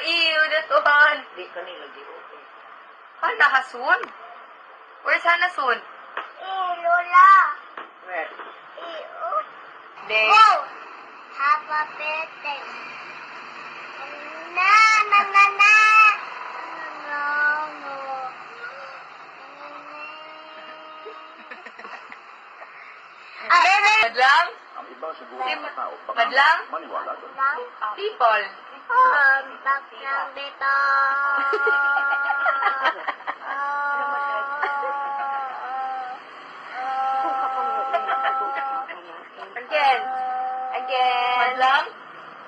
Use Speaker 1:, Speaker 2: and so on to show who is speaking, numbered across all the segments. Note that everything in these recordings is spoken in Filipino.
Speaker 1: iyo na tuhan.
Speaker 2: Di ka nila giutin.
Speaker 1: Hala, hasun. Where's Hanasun?
Speaker 3: Lola.
Speaker 2: Where?
Speaker 1: De.
Speaker 3: Oh, have a birthday. Na, na, na, na. No, no.
Speaker 1: Madlang?
Speaker 4: Ang iba siguro ng tao, baka
Speaker 1: Madlang?
Speaker 4: maniwala doon.
Speaker 1: People.
Speaker 3: Back ng bito.
Speaker 1: Again. Again. Madlang?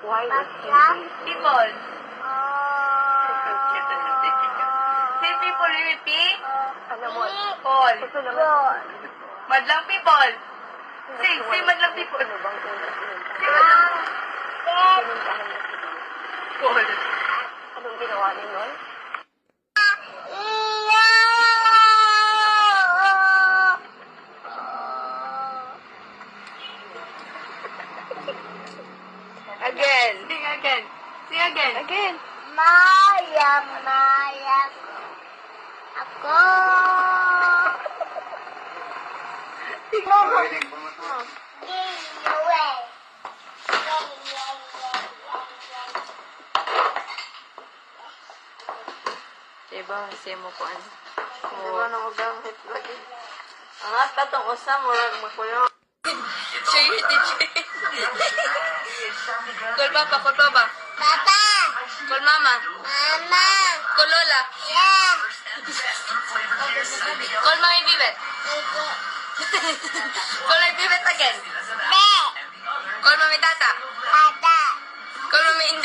Speaker 2: Why
Speaker 3: Back
Speaker 2: is
Speaker 3: lang.
Speaker 1: People. Say people with P.
Speaker 2: Alam mo,
Speaker 1: Paul.
Speaker 2: ito naman.
Speaker 1: Madlang people. Say madlang people.
Speaker 2: Ano bang unang
Speaker 1: Say madlang
Speaker 2: pinuntahan na si Dino?
Speaker 1: Paul.
Speaker 2: Anong ginawa ni Noy?
Speaker 1: Again. Sing again. Sing again.
Speaker 2: Again.
Speaker 3: Maya, Maya. Ako.
Speaker 1: Diba, say mo po ano.
Speaker 2: Diba na magamit lagi?
Speaker 1: Ang at tatong usam, murag makuyo. Chay. Call papa, call papa.
Speaker 3: Papa.
Speaker 1: Call mama.
Speaker 3: Mama.
Speaker 1: Call lola.
Speaker 3: Yeah.
Speaker 1: Call mami Bibet. Call mami Bibet again.
Speaker 3: Be.
Speaker 1: Call mami tata.
Speaker 3: Tata.
Speaker 1: Call mami Inday.